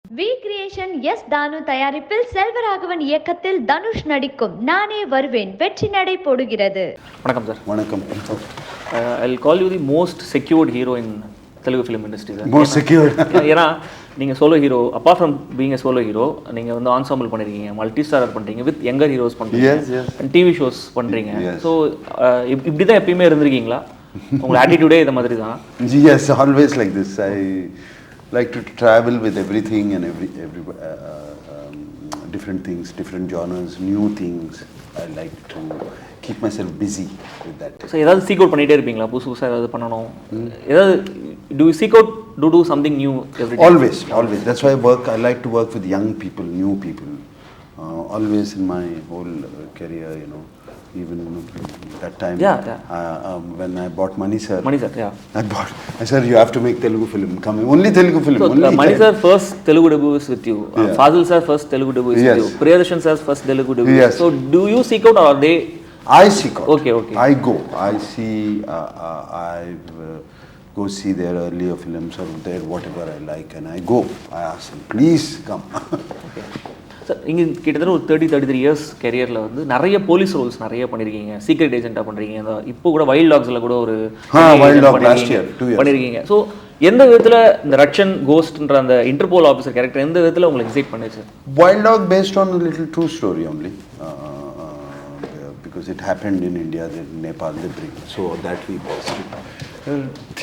We creation S Thanu தயாரிப்பில் செல்வராகவன் இயக்கத்தில் தனுஷ் நடிக்கும் நானே வருவேன் வெற்றி நடை போடுகிறது. வணக்கம் சார். வணக்கம். I'll call you the most secured hero in Telugu film industry sir. Most secured. ஏன்னா நீங்கள் solo hero, apart from being a solo hero, நீங்கள் வந்து ஆன்சாம்பிள் பண்ணிருக்கீங்க, மல்டி ஸ்டாரர் பண்ணுறீங்க, வித் யங்கர் ஹீரோஸ் பண்ணுறீங்க, அண்ட் டிவி ஷோஸ் பண்ணுறீங்க. So இப்படி தான் எப்பயுமே இருந்திருக்கீங்களா? உங்களோட ஆட்டிடியூடே இந்த மாதிரி தான்? Yes, always like this. I like to travel with everything and every different things, different genres, new things. I like to keep myself busy with that. So ஏதாவது seek out பண்ணிகிட்டே இருப்பீங்களா? புதுசு புதுசாக ஏதாவது பண்ணணும், ஏதாவது do you seek out to do something new every day? Always. That's why I like to work with young people, new people. Always in my whole career, you know. Even that time, when I bought Mani sir, I said, you have to make Telugu film. Only Telugu film. So, Mani sir first Telugu debut is with you. Fazil sir first Telugu debut is with you. Priyadarshan sir first Telugu debut. Yes. So, do you seek out or are they? I seek out. Okay. I go. I see. I go see their earlier films or their whatever I like, and I go. I ask them, please come. Okay. Sir, இங்கே கிட்டத்தட்ட ஒரு 33 years கெரியரில் வந்து நிறைய police Rolle's நிறைய பண்ணியிருக்கீங்க, secret ஏஜென்ட்டாக பண்ணுறீங்க, இப்போ கூட வைல்ட் டாக்ஸில் கூட ஒரு பண்ணியிருக்கீங்க. ஸோ எந்த விதத்தில் இந்த ரட்சன் கோஸ்ட்ன்ற அந்த இன்டர்போல் ஆஃபீஸர் கேரக்டர் எந்த விதத்தில் உங்களுக்கு எக்ஸைட் பண்ணுச்சு? Wild dog based on a little true story only, because it happened in India, the Nepal debris, so that we based it.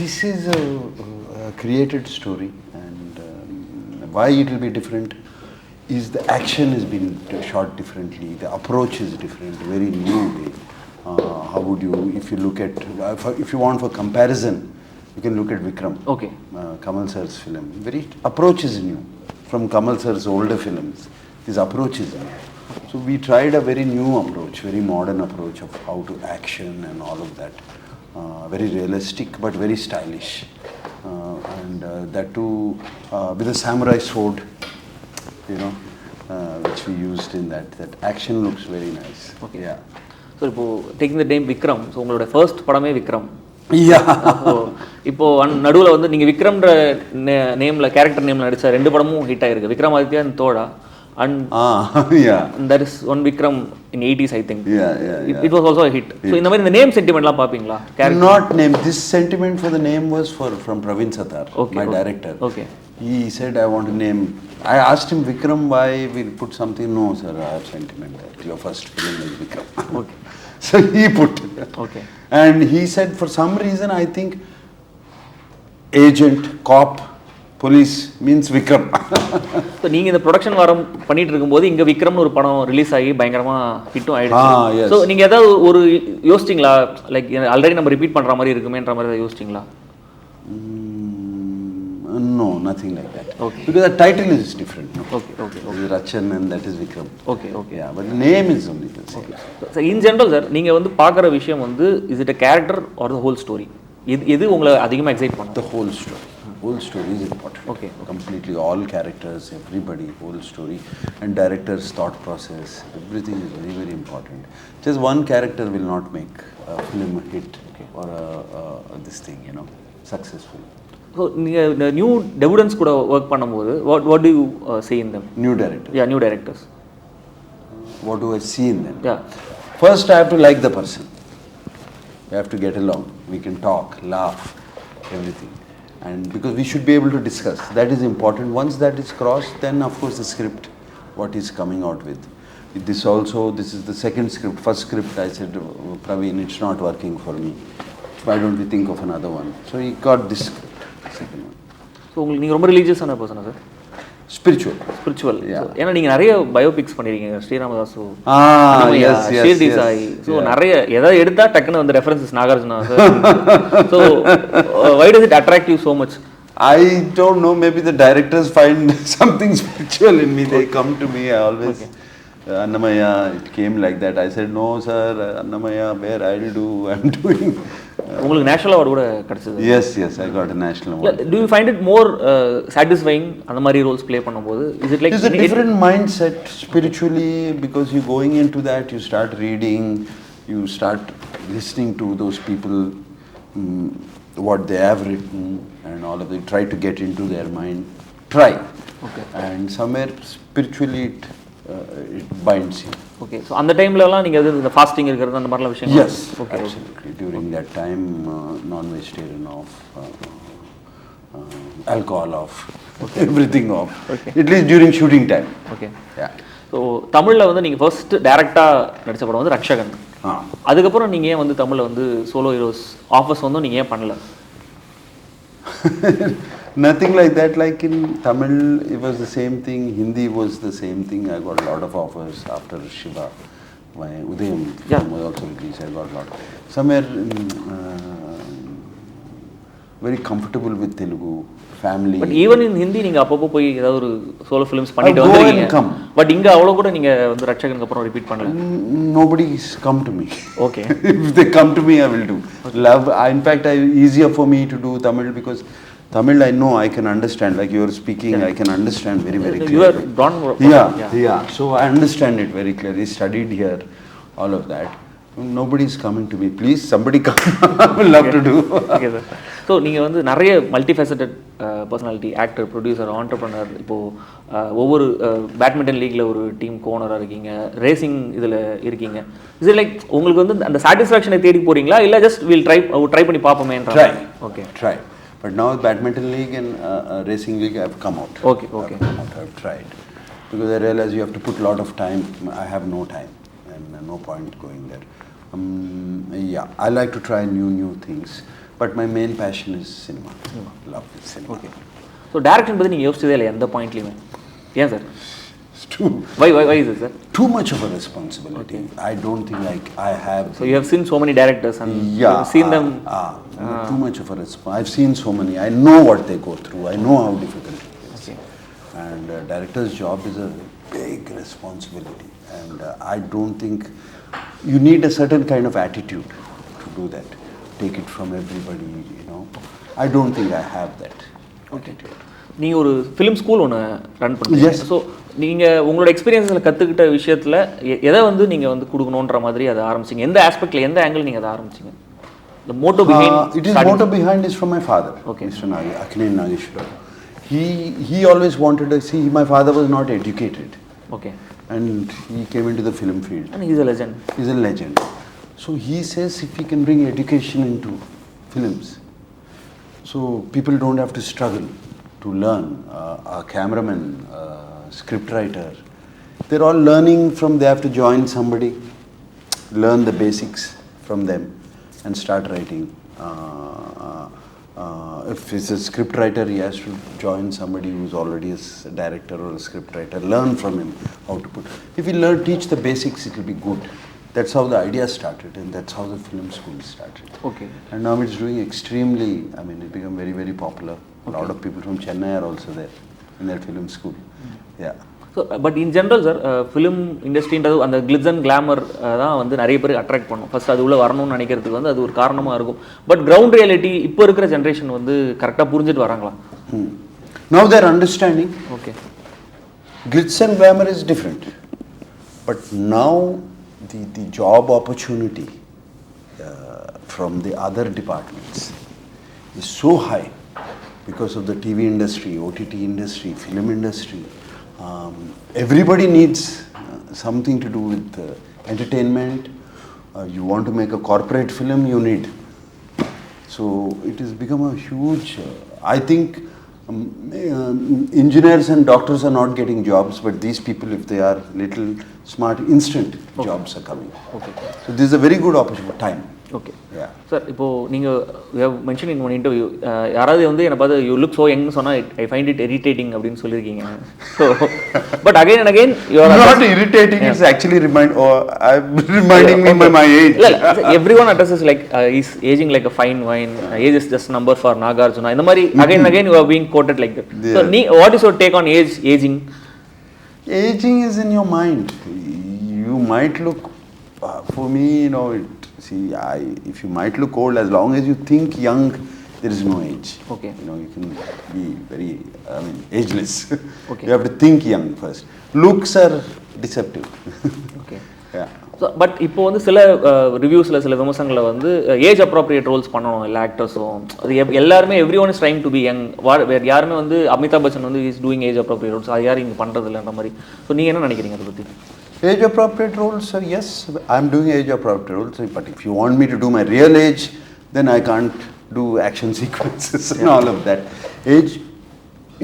This is a created story, and why it will be different is the action has been shot differently, the approach is different, very new way. How would you, if you look at, if you want for comparison, you can look at Vikram. Okay. Kamal sir's film. Very approach is new. From Kamal sir's older films, his approach is new. So we tried a very new approach, very modern approach of how to action and all of that. Very realistic but very stylish. And that too with a samurai sword. You know, which we used in that action looks very nice. Okay. Yeah. So இப்போ taking the name Vikram, so உங்களோட first படமே Vikram. Yeah. இப்போ நடுவில் வந்து நீங்கள் விக்ரம்ன்ற நேமில் character நேமில் நடித்த 2 படமும் ஹிட் ஆகிருக்கு, Vikramaditya and Thoda, and that is one Vikram in 80s I think. It was also a hit. So இந்த மாதிரி இந்த நேம் சென்டிமெண்ட்லாம் பார்ப்பீங்களா? Not name. This sentiment for the name was from Praveen Satar, my director. Okay. He said, I want to name. I asked him, Vikram, why we'll put something? No, sir, I have sentiment that your first film is Vikram. Okay. So he put. Okay. And he said, for some reason, I think agent, cop, police means Vikram. So நீங்கள் இந்த production வாரம் பண்ணிட்டு இருக்கும்போது இங்கே விக்ரம்னு ஒரு படம் release ஆகி பயங்கரமாக ஹிட்டும் ஆகிடுச்சு. ஸோ நீங்கள் ஏதாவது ஒரு யோசிச்சிங்களா, லைக் ஆல்ரெடி நம்ம ரிப்பீட் பண்ணுற மாதிரி இருக்குமேன்ற மாதிரி ஏதாவது யோசிச்சிங்களா? No, nothing like that. Okay. Because the title is different. No? Okay. This is Ratchan and that is Vikram. Okay. Yeah, but the name is only the same. So in general, sir, நீங்கள் வந்து பார்க்குற விஷயம் வந்து is it a character or the whole story? எது உங்களை அதிகமாக excite பண்ணும்? The whole story. Whole story is important. Okay. Completely all characters, everybody, whole story, and director's thought process. Everything is very, very important. Just one character will not make a film a hit or this thing, you know, successful. So நீங்கள் இந்த new debutantes கூட work பண்ணும்போது what do you see in them? New directors. Yeah, new directors. What do I see in them? Yeah. First, I have to like the person. We have to get along. We can talk, laugh, everything. And because we should be able to discuss. That is important. Once that is crossed, then of course the script, what he's coming out with. This is the second script. First script, I said, Praveen, it's not working for me. Why don't we think of another one? So he got this script. Second one. So உங்களுக்கு நீங்கள் ரொம்ப ரிலீஜியஸான பர்சனா sir? Spiritual. ஏன்னா நீங்கள் நிறைய biopics பண்ணியிருக்கீங்க, ஸ்ரீராமதாசு, Shirdi Sai. So நிறைய எதாவது எடுத்தால் டக்குன்னு வந்து references Nagarjuna sir. So why does it attract you so much? I don't know, maybe the directors find something spiritual in me. They come to me, I always Annamaya, it came like that. I said, no sir, Annamaya, where I'll do, I'm doing. உங்களுக்கு national award கூட கிடைச்சது? Yes, I got a national award. Do you find it more satisfying அந்த மாதிரி Rolle's play பண்ணும்போது? Is it like it's a different mindset spiritually, because you're going into that, you start reading, you start listening to those people, what they have written and all of it, try to get into their mind. Okay. And somewhere spiritually it binds you. Okay so அந்த டைம்லலாம் நீங்கள் எது இந்த fasting இருக்கிறது அந்த மாதிரிலாம் விஷயம்? Yes, okay, absolutely. During that time, non-vegetarian off, alcohol off, everything off. Okay. At least during shooting time. Okay. Yeah. So தமிழில் வந்து நீங்கள் ஃபர்ஸ்ட் டேரெக்டாக நடித்த படம் வந்து ரக்ஷகன். அதுக்கப்புறம் நீங்கள் ஏன் வந்து தமிழில் வந்து சோலோ ஹீரோஸ் ஆஃபர்ஸ் வந்து நீங்கள் ஏன் பண்ணல? Nothing like that. Like in Tamil, it was the same thing. Hindi was the same thing. I got a lot of offers after Shiva. My Udayam film was also released. I got a lot. Somewhere very comfortable with Telugu, family. But even in Hindi, நீங்கள் அப்பப்போ போய் ஏதாவது ஒரு solo films பண்ணிட்டு வந்துருக்கீங்க. But இங்கே அவ்வளோ கூட நீங்கள் வந்து ரக்ஷகனுக்கு அப்புறம் ரிப்பீட் பண்ணல? Nobody's come to me. Okay. If they come to me, I will do. Love. In fact, easier for me to do Tamil because Tamil I know I can understand. Like you are speaking, I can understand very clearly. You are drawn. Yeah. So I understand it very clearly. Studied here, all of that. Nobody is coming to me. Please, somebody come. I will love to do. Okay, sir. So நீங்கள் வந்து நிறைய multifaceted personality, actor, producer, entrepreneur, இப்போது ஒவ்வொரு badminton லீக்கில் ஒரு team கோனராக இருக்கீங்க, racing இதில் இருக்கீங்க. இது லைக் உங்களுக்கு வந்து அந்த சாட்டிஸ்ஃபேக்ஷனை தேடி போகிறீங்களா இல்லை ஜஸ்ட் வில் ட்ரை பண்ணி பார்ப்போமேன்ற? Try. Okay. Try. But now badminton league and racing league have come out. Okay. I've tried. Because I realize you have to put a lot of time. I have no time and no point going there. I like to try new things. But my main passion is cinema. Love is cinema. Okay. So direction பத்தி நீங்க யோசிச்சதே இல்லையா எந்த பாயிண்ட்லயுமே? ஏன் sir? Why is it, sir? Too much of a responsibility. Okay. I don't think like I have. So you have seen so many directors and you've seen them. Too much of a responsibility. I've seen so many. I know what they go through. I know how difficult it is. Okay. And director's job is a big responsibility. And I don't think you need a certain kind of attitude to do that. Take it from everybody, you know. I don't think I have that attitude. நீங்கள் ஒரு film school ஒன்று run பண்ணுறீங்க. So நீங்கள் உங்களோட எக்ஸ்பீரியன்ஸில் கற்றுக்கிட்ட விஷயத்தில் எதை வந்து நீங்கள் வந்து கொடுக்கணுன்ற மாதிரி அதை ஆரம்பிச்சிங்க? எந்த ஆஸ்பெக்டில் எந்த ஆங்கிள் நீங்கள் அதை ஆரம்பிச்சிங்க? The motto behind it is motto behind is from my father. Okay. Mr. Nagarjuna. He always wanted to see. My father was not educated. Okay. And he came into the film field. And he's a legend. He's a legend. So he says if we can bring education into films, so people don't have to struggle to learn. A cameraman, scriptwriter, they're all learning from. They have to join somebody, learn the basics from them, and start writing. If he's a scriptwriter, he has to join somebody who's already a director or a scriptwriter, learn from him how to put. If he teach the basics, it will be good. That's how the idea started, and that's how the film school started. Okay. And now it's doing extremely, I mean, it become very popular. Okay. A lot of people from Chennai are also there in that film school. Yeah. So but in general sir film இண்டஸ்ட்ரின்றது அந்த glitz and glamour தான் வந்து நிறைய பேருக்கு attract பண்ணும். First அது உள்ளே வரணும்னு நினைக்கிறதுக்கு வந்து அது ஒரு காரணமாக இருக்கும். பட் கிரவுண்ட் ரியாலிட்டி இப்போ இருக்கிற ஜென்ரேஷன் வந்து கரெக்டாக புரிஞ்சுட்டு வராங்களா? Now they're understanding. Okay. Glitz and glamour is different. But now the job opportunity from the other departments is so high because of the TV industry, OTT industry, film industry. Everybody needs something to do with entertainment. You want to make a corporate film, you need. So it has become a huge, I think engineers and doctors are not getting jobs, but these people, if they are little smart, instant jobs are coming. Okay. So this is a very good opportunity, time. Okay Yeah. Sir இப்போது நீங்கள் mention in one interview யாராவது வந்து என்னை பார்த்து you look so யங்னு சொன்னால் I find it irritating அப்படின்னு சொல்லியிருக்கீங்க. So but again and again you are not irritating, it's actually reminding me by my age. இல்லை everyone addresses like he's aging like a fine wine, age is just number for Nagarjuna. இந்த மாதிரி again and again you are being quoted like that. So what is your take on aging? Aging is in your mind. You might look, for me, you know, if you might look old, as long as you think young, there is no age. Okay. You know, you can be very, ageless. Okay. You have to think young first. Looks are deceptive. Okay. Yeah. So but இப்போ வந்து சில ரிவ்யூஸில் சில விமர்சனங்களை வந்து age appropriate Rolle's பண்ணணும் எல்லா ஆக்டர்ஸும். அது எல்லாருமே everyone is trying to be young. வேறு யாருமே வந்து அமிதாப் பச்சன் வந்து is doing age appropriate roles, அது யாரும் இங்கே பண்ணுறது இல்லைன்ற மாதிரி. ஸோ நீங்கள் என்ன நினைக்கிறீங்க அதை பற்றி? Age appropriate roles, yes, I'm doing age appropriate roles, but if you want me to do my real age, then I can't do action sequences and all of that. Age,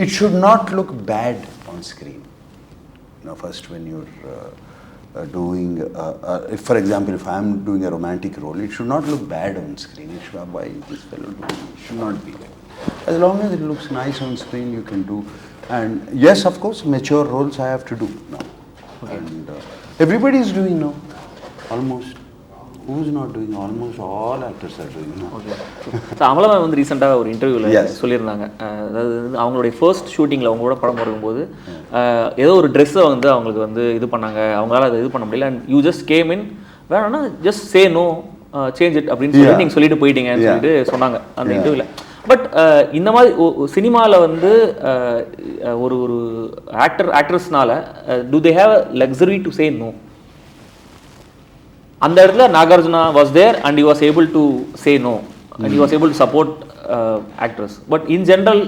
it should not look bad on screen. You know, first when you're doing, if for example, if I'm doing a romantic role, it should not look bad on screen. It should, why this fellow doing? It should not be like that. As long as it looks nice on screen, you can do. And yes, of course, mature roles I have to do now. Okay. And everybody is doing now, almost. Who's not doing? Almost all actors are doing now. Okay. So Amala வந்து ரீசெண்டாக ஒரு இன்டர்வியூவில் சொல்லியிருந்தாங்க, அதாவது அவங்களுடைய first ஷூட்டிங்கில் அவங்களோட படம் வரும்போது ஏதோ ஒரு ட்ரெஸ்ஸை வந்து அவங்களுக்கு வந்து இது பண்ணாங்க, அவங்களால அதை இது பண்ண முடியல. And you just came in, வேணும்னா just say no, change it அப்படின்னு சொல்லி நீங்கள் சொல்லிட்டு போயிட்டீங்கன்னு சொல்லிட்டு சொன்னாங்க அந்த இன்டர்வியூவில். பட் இந்த மாதிரி சினிமாவில் வந்து ஒரு ஒரு ஆக்ட்ரஸ்னால do they have luxury to say no? அந்த இடத்துல Nagarjuna was there and he was able to say no and he was able to support actors. But in general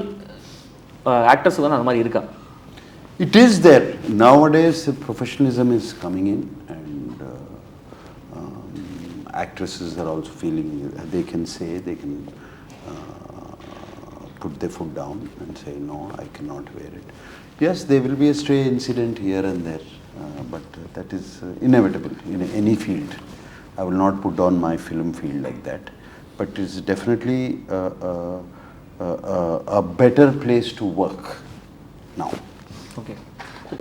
actors வந்து அந்த மாதிரி இருக்கா? It is there. Nowadays professionalism is coming in, and actresses are also feeling they can say, they can put their foot down and say no, I cannot wear it. Yes, there will be a stray incident here and there, but that is inevitable in any field. I will not put down my film field like that, but it's definitely a better place to work now. Okay.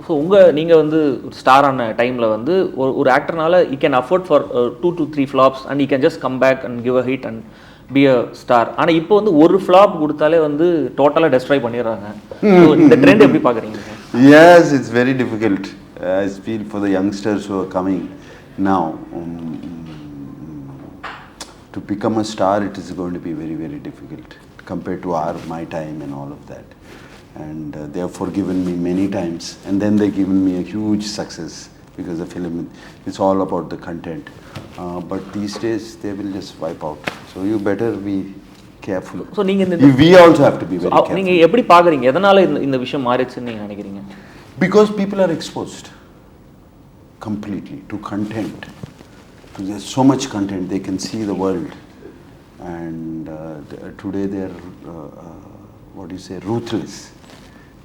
So நீங்கள் வந்து ஸ்டாரான டைமில் வந்து ஒரு ஆக்டர்னால you can afford for 2 to 3 flops and you can just come back and give a hit and be a star. ஆனால் இப்போ வந்து ஒரு ஃப்ளாப் கொடுத்தாலே வந்து டோட்டலாக டெஸ்ட்ராய் பண்ணிடுறாங்க. இந்த ட்ரெண்ட் எப்படி பார்க்குறீங்க? Yes, it's very difficult. I feel for the youngsters who are coming now, to become a star, it is going to be very, very difficult compared to my time and all of that. And they have forgiven me many times, and then they've given me a huge success because the film, it's all about the content. But these days they will just wipe out. So you better be careful. So we also have to be very careful. நீங்க எப்படி பாக்குறீங்க, எதனால இந்த விஷயம் மாறிச்சுன்னு நீங்க நினைக்கிறீங்க? Because people are exposed completely to content. There's so much content, they can see the world, and today they're what do you say, ruthless.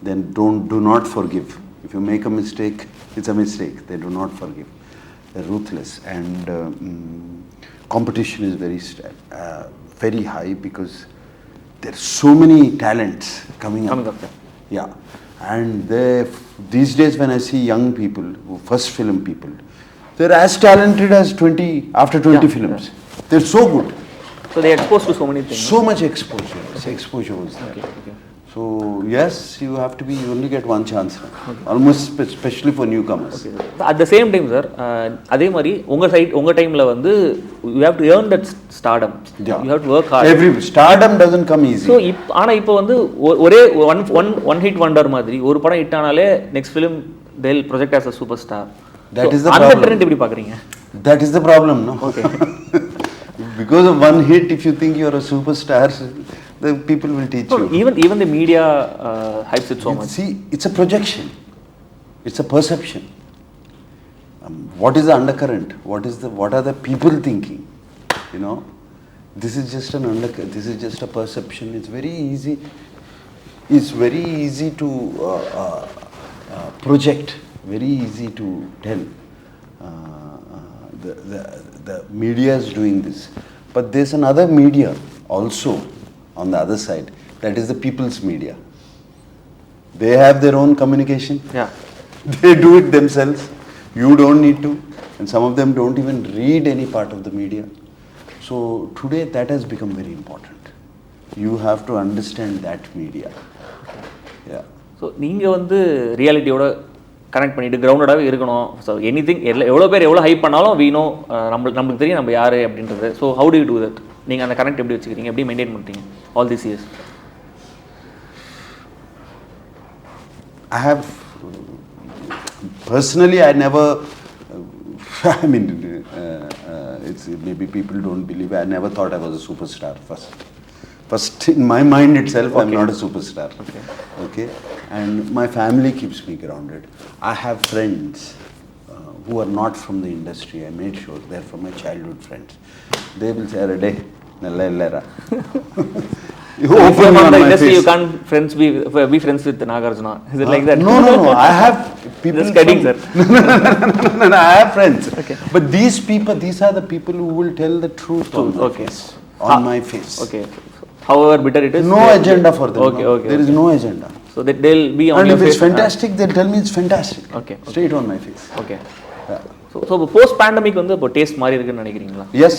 Then do not forgive. If you make a mistake, it's a mistake. They do not forgive. They're ruthless, and competition is very high because there's so many talents coming up. Yeah, and these days when I see young people, first film people, they're as talented as 20 films. Yeah. They're so good. So they're exposed to so many things. So much exposure. Exposure was there. Okay. So yes, you have to be. You only get one chance now. Okay. Almost especially for newcomers. Okay. At the same time, sir, அதே மாதிரி உங்க டைம்ல வந்து you have to earn that stardom. Yeah. You have to work hard. Every stardom doesn't come easy. So ஆனா இப்போ வந்து ஒரே one hit wonder மாதிரி ஒரு படம் ஹிட் ஆனாலே next film they'll project as a superstar. That is the problem. அந்த trend எப்படி பாக்குறீங்க? That is the problem, no? Okay. Because of one hit, if you think you are a superstar, the people will teach you. Even the media hypes it so much. See, it's a projection. It's a perception. What is the undercurrent? What are the people thinking? You know, this is just this is just a perception. It's very easy. It's very easy to project. Very easy to tell. The media is doing this, but there's another media also on the other side. That is the people's media. They have their own communication. Yeah. They do it themselves. You don't need to, and some of them don't even read any part of the media. So today that has become very important. You have to understand that media. Yeah. So நீங்க வந்து ரியாலிட்டியோட connect பண்ணிட்டு கிரவுண்டடாகவே இருக்கணும். So anything எவ்வளோ பேர் எவ்வளோ hype பண்ணாலும் வீணோ நம்மளுக்கு தெரியும் நம்ம யார் அப்படின்றது. So how to you do that? நீங்கள் அந்த கனெக்ட் எப்படி வச்சுக்கிறீங்க, எப்படி மெயின்டைன் பண்ணுறீங்க all this years? I have personally, I never I mean, it's maybe people don't believe. I never thought I was a superstar First, in my mind itself, I'm not a superstar. Okay. And my family keeps me grounded. I have friends who are not from the industry. I made sure they're from my childhood friends. They will say, "Arade, nalla illera." You open from the industry, you can't be friends with Nagarjuna. Is it like that? No. I have people. Just kidding, sir. No, I have friends. Okay. But these are the people who will tell the truth on my face. On my face. Okay. However bitter it is. No agenda for them. Okay. There is no agenda. So that they'll be on and your if face. It's fantastic, they'll tell me it's fantastic. Okay. Straight on my face. Okay. Yeah. So post pandemic வந்து இப்போ taste மாறி இருக்குன்னு நினைக்கிறீங்களா? Yes.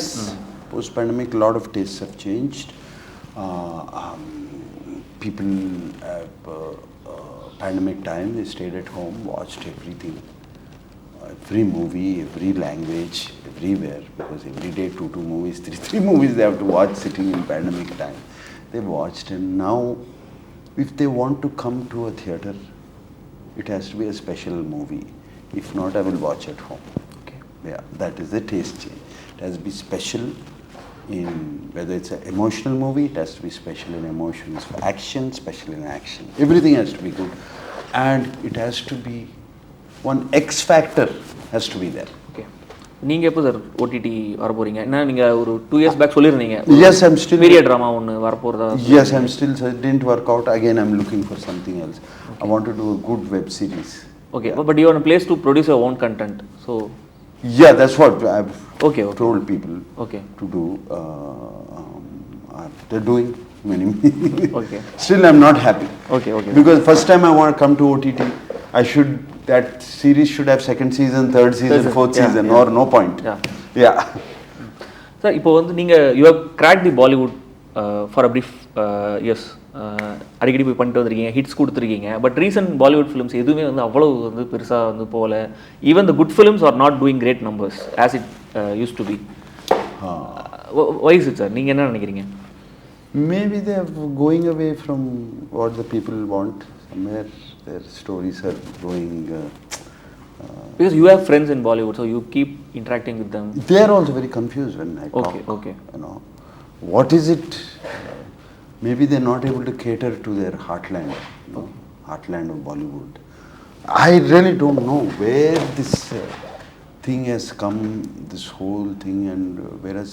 Post pandemic, a lot of tastes have changed. People pandemic time, they stayed at home, watched everything, every movie, every language, everywhere, because every day two movies, three movies they have to watch sitting in pandemic time. They watched, and now if they want to come to a theatre, it has to be a special movie. If not, I will watch at home. Okay. Yeah, that is the taste change. It has to be special in whether it's an emotional movie, it has to be special in emotions, action, special in action. Everything has to be good, and it has to be one X factor has to be there. Okay. நீங்க எப்போ sir OTT வர போறீங்க? என்ன நீங்க ஒரு 2 years back சொல்லிருந்தீங்க. Yes, I'm still period drama ஒன்னு வர போறதா? Yes, I'm still. It didn't work out. Again, I'm looking for something else. Okay. I want to do a good web series. Okay, but you are in a place to produce your own content. So yeah, that's what I've told people to do. They're doing many. Okay. Still, I'm not happy. Okay. Because first time I want to come to OTT, that series should have second season, third season, fourth season, or no point. Yeah. Sir, இப்போ வந்து நீங்க you have cracked the Bollywood for a brief yes. அடிக்கடி போய் பண்ணிட்டு வந்திருக்கீங்க, hits கொடுத்துருக்கீங்க. But recent Bollywood films எதுவுமே வந்து அவ்வளவு வந்து பெருசாக வந்து போகல. Even the good films are not doing great numbers as it used to be. Why's it sir, நீங்கள் என்ன நினைக்கிறீங்க? Maybe they are going away from what the people want. Somewhere their stories are going. Because you have friends in Bollywood, so you keep interacting with them. They are also very confused when I talk. Okay. You know, what is it? Maybe they're not able to cater to their heartland, heartland of Bollywood. I really don't know where this thing has come, this whole thing, and whereas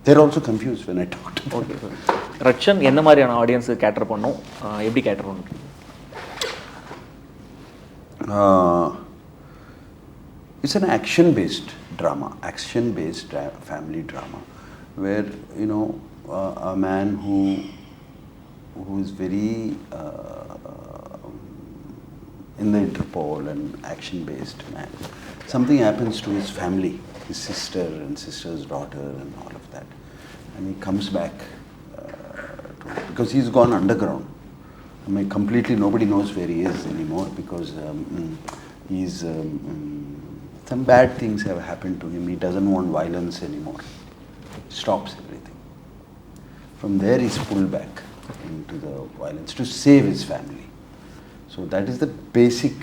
they're also confused when I talk to them. Okay. Ratchan, என்ன மாதிரியான audience cater பண்ணும், எப்படி cater பண்ணும்? It's an action-based drama, family drama, where a man who is very in the Interpol and action-based man. Something happens to his family, his sister and sister's daughter and all of that, and he comes back because he's gone underground. I mean, completely nobody knows where he is anymore because he's some bad things have happened to him. He doesn't want violence anymore. Stops everything. From there he's pulled back into the violence to save his family. So that is the basic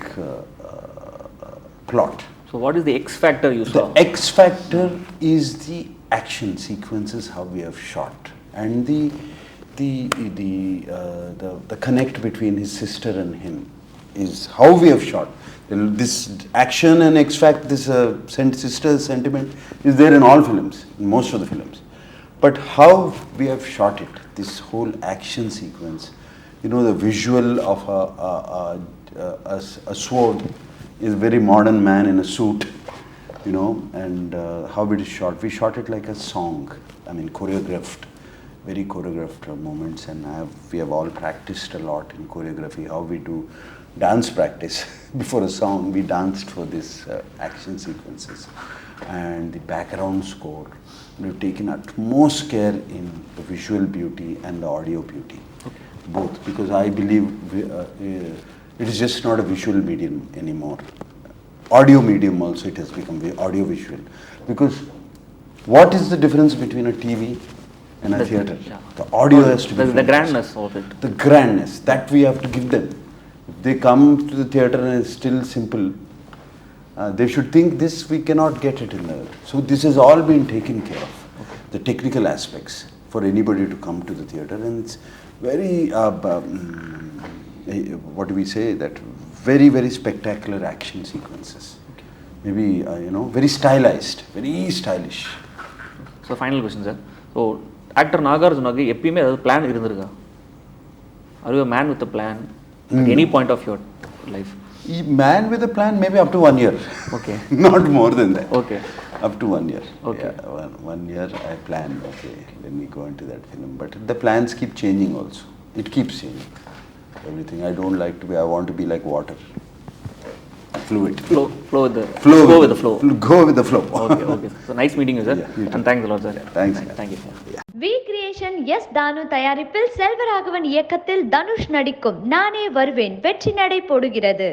plot. So what is the X factor you saw? The X factor is the action sequences, how we have shot, and the connect between his sister and him is how we have shot. This action and X factor, this sister sentiment is there in all films, in most of the films. But how we have shot it, this whole action sequence, the visual of a sword is very modern man in a suit, and how it is shot. We shot it like a song. I mean, choreographed, very choreographed moments, and we have all practiced a lot in choreography. How we do dance practice before a song. We danced for this action sequences, and the background score. We've taken utmost care in the visual beauty and the audio beauty, both, because I believe it is just not a visual medium anymore. Audio medium also it has become audio visual, because what is the difference between a TV and a theatre? The audio has to be the grandness of it. The grandness that we have to give them. If they come to the theatre and it's still simple, they should think this we cannot get it in there. So this has all been taken care of, the technical aspects for anybody to come to the theatre, and it's very what do we say, that very, very spectacular action sequences. Maybe very stylized, very stylish. So final question, sir. So actor Nagarjunaku எப்பயுமே ஏதாவது plan இருந்திருக்கா? Are you a man with a plan at any point of your life? Man with a plan, maybe up to 1 year. Okay. Not more than that. Okay. Up to 1 year. Okay. Yeah, one year I plan, okay, let me go into that film. But the plans keep changing also. It keeps changing. Everything. I don't like to be, I want to be like water. Fluid. Flow with the flow. Go with the flow. Go with the flow. Okay. So nice meeting you, sir. Yeah, you too. And thanks a lot, sir. Thanks. Thank you. V creation S Thanu தயாரிப்பில் செல்வராகவன் இயக்கத்தில் தனுஷ் நடிக்கும் நானே வருவேன் வெற்றி நடை போடுகிறது.